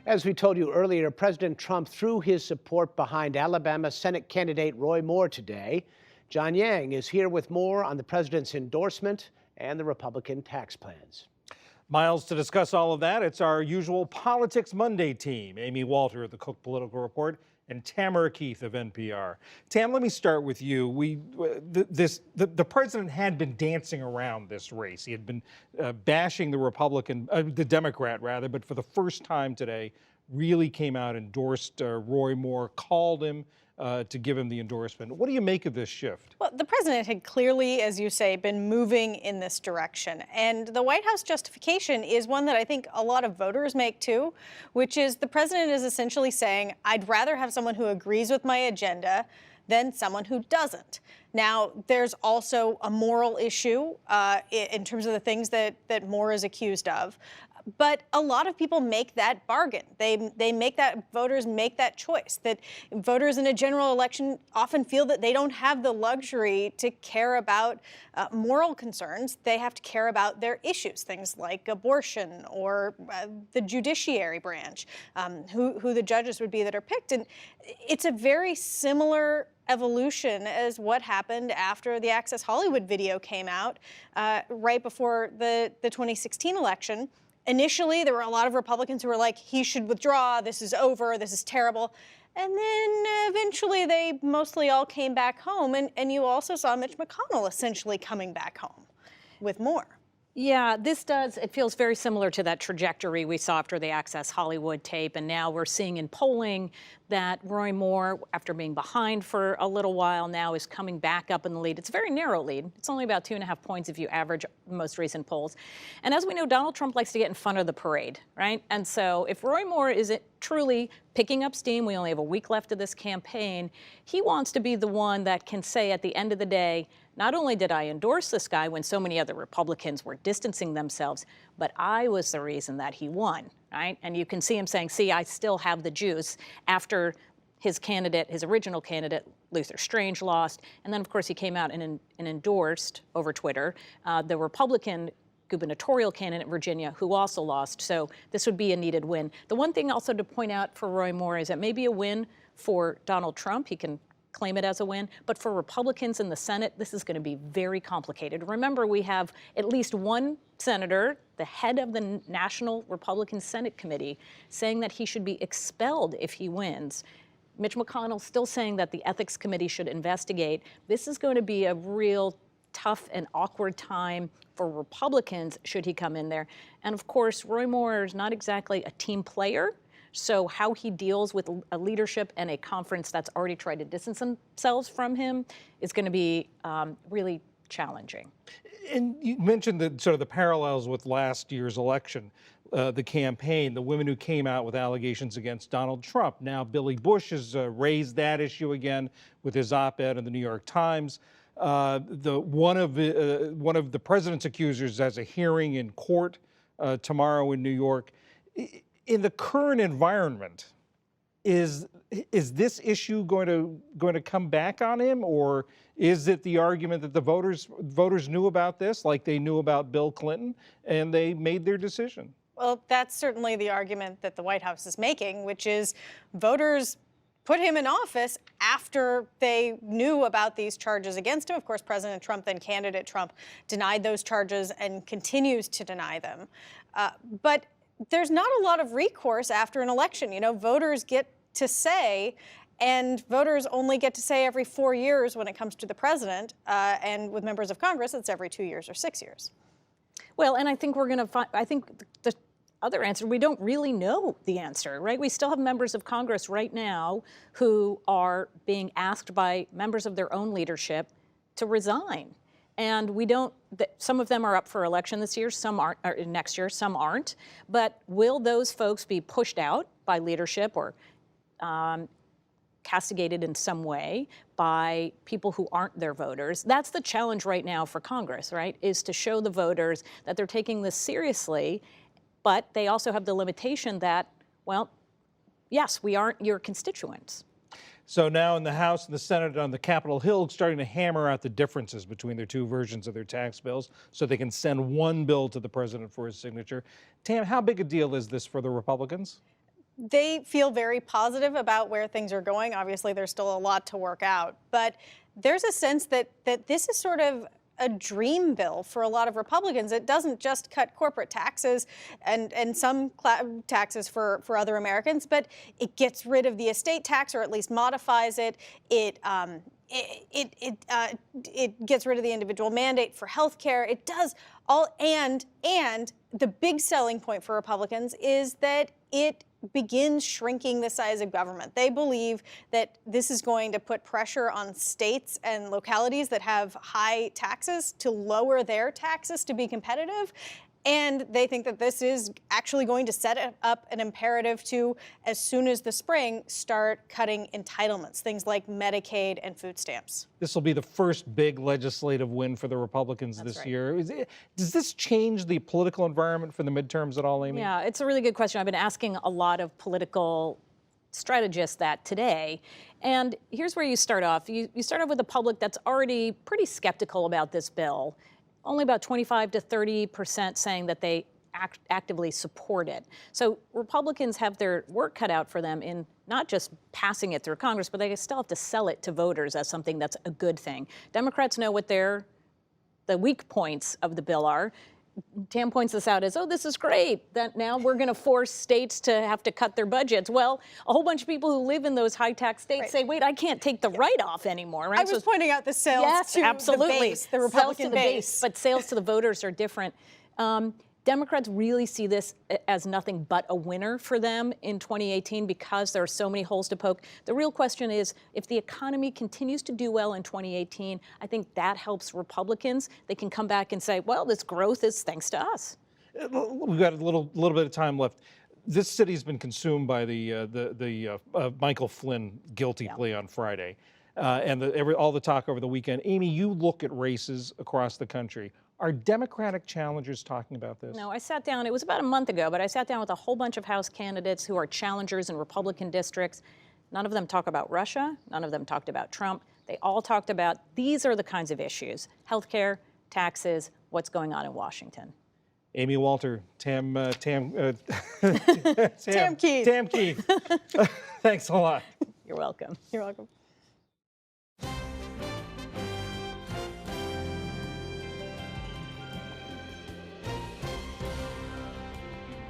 As we told you earlier, President Trump threw his support behind Alabama Senate candidate Roy Moore today. John Yang is here with more on the president's endorsement and the Republican tax plans. Miles, to discuss all of that, it's our usual Politics Monday team. Amy Walter of the Cook Political Report and Tamara Keith of NPR. Tam, let me start with you. The president had been dancing around this race. He had been bashing the Democrat rather, but for the first time today, really came out, endorsed Roy Moore, called him to give him the endorsement. What do you make of this shift? Well, the president had clearly, as you say, been moving in this direction. And the White House justification is one that I think a lot of voters make too, which is the president is essentially saying, I'd rather have someone who agrees with my agenda than someone who doesn't. Now, there's also a moral issue in terms of the things that Moore is accused of. But a lot of people make that bargain. Voters make that choice, that voters in a general election often feel that they don't have the luxury to care about moral concerns. They have to care about their issues, things like abortion or the judiciary branch, who the judges would be that are picked. And it's a very similar evolution as what happened after the Access Hollywood video came out right before the 2016 election. Initially, there were a lot of Republicans who were like, he should withdraw, this is over, this is terrible. And then eventually they mostly all came back home. And you also saw Mitch McConnell essentially coming back home with more. Yeah, it feels very similar to that trajectory we saw after the Access Hollywood tape. And now we're seeing in polling that Roy Moore, after being behind for a little while now, is coming back up in the lead. It's a very narrow lead. It's only about 2.5 points if you average the most recent polls. And as we know, Donald Trump likes to get in front of the parade, right? And so if Roy Moore isn't truly picking up steam, we only have a week left of this campaign, he wants to be the one that can say at the end of the day, not only did I endorse this guy when so many other Republicans were distancing themselves, but I was the reason that he won, right? And you can see him saying, see, I still have the juice after his original candidate, Luther Strange, lost. And then, of course, he came out and endorsed over Twitter the Republican gubernatorial candidate in Virginia, who also lost. So this would be a needed win. The one thing also to point out for Roy Moore is that maybe a win for Donald Trump. He can claim it as a win. But for Republicans in the Senate, this is going to be very complicated. Remember, we have at least one senator, the head of the National Republican Senate Committee, saying that he should be expelled if he wins. Mitch McConnell still saying that the Ethics Committee should investigate. This is going to be a real tough and awkward time for Republicans should he come in there. And of course, Roy Moore is not exactly a team player. So how he deals with a leadership and a conference that's already tried to distance themselves from him is going to be really challenging. And you mentioned the parallels with last year's election, the campaign, the women who came out with allegations against Donald Trump. Now Billy Bush has raised that issue again with his op-ed in the New York Times. One of the president's accusers has a hearing in court tomorrow in New York. In the current environment, is this issue going to come back on him, or is it the argument that the voters knew about this, like they knew about Bill Clinton, and they made their decision? Well, that's certainly the argument that the White House is making, which is voters put him in office after they knew about these charges against him. Of course, President Trump, then candidate Trump, denied those charges and continues to deny them. But there's not a lot of recourse after an election. You know, voters get to say, and voters only get to say every 4 years when it comes to the president. And with members of Congress, it's every 2 years or 6 years. Well, and I think we're going to find, I think the other answer, we don't really know the answer, right? We still have members of Congress right now who are being asked by members of their own leadership to resign. And we don't, some of them are up for election this year, some aren't, or next year, some aren't. But will those folks be pushed out by leadership or castigated in some way by people who aren't their voters? That's the challenge right now for Congress, right? Is to show the voters that they're taking this seriously, but they also have the limitation that, well, yes, we aren't your constituents. So now in the House and the Senate on the Capitol Hill starting to hammer out the differences between their two versions of their tax bills so they can send one bill to the president for his signature. Tam, how big a deal is this for the Republicans? They feel very positive about where things are going. Obviously, there's still a lot to work out, but there's a sense that this is sort of a dream bill for a lot of Republicans. It doesn't just cut corporate taxes and some taxes for other Americans, but it gets rid of the estate tax, or at least modifies it. It gets rid of the individual mandate for health care. It does all, and the big selling point for Republicans is that it begins shrinking the size of government. They believe that this is going to put pressure on states and localities that have high taxes to lower their taxes to be competitive. And they think that this is actually going to set up an imperative to, as soon as the spring, start cutting entitlements, things like Medicaid and food stamps. This will be the first big legislative win for the Republicans this year. Does this change the political environment for the midterms at all, Amy? Yeah, it's a really good question. I've been asking a lot of political strategists that today. And here's where you start off. You start off with a public that's already pretty skeptical about this bill. Only about 25 to 30% saying that they actively support it. So Republicans have their work cut out for them in not just passing it through Congress, but they still have to sell it to voters as something that's a good thing. Democrats know what the weak points of the bill are. Tam points this out as, oh, this is great, that now we're going to force states to have to cut their budgets. Well, a whole bunch of people who live in those high-tax states say, wait, I can't take the write-off anymore. Right? I was pointing out the sales to absolutely. the base, the Republican base. But sales to the voters are different. Democrats really see this as nothing but a winner for them in 2018 because there are so many holes to poke. The real question is, if the economy continues to do well in 2018, I think that helps Republicans. They can come back and say, well, this growth is thanks to us. We've got a little bit of time left. This city's been consumed by the Michael Flynn guilty plea on Friday, and all the talk over the weekend. Amy, you look at races across the country. Are Democratic challengers talking about this? No, I sat down, it was about a month ago, but I sat down with a whole bunch of House candidates who are challengers in Republican districts. None of them talk about Russia. None of them talked about Trump. They all talked about these are the kinds of issues: healthcare, taxes, what's going on in Washington. Amy Walter, Tam Keith. Thanks a lot. You're welcome. You're welcome.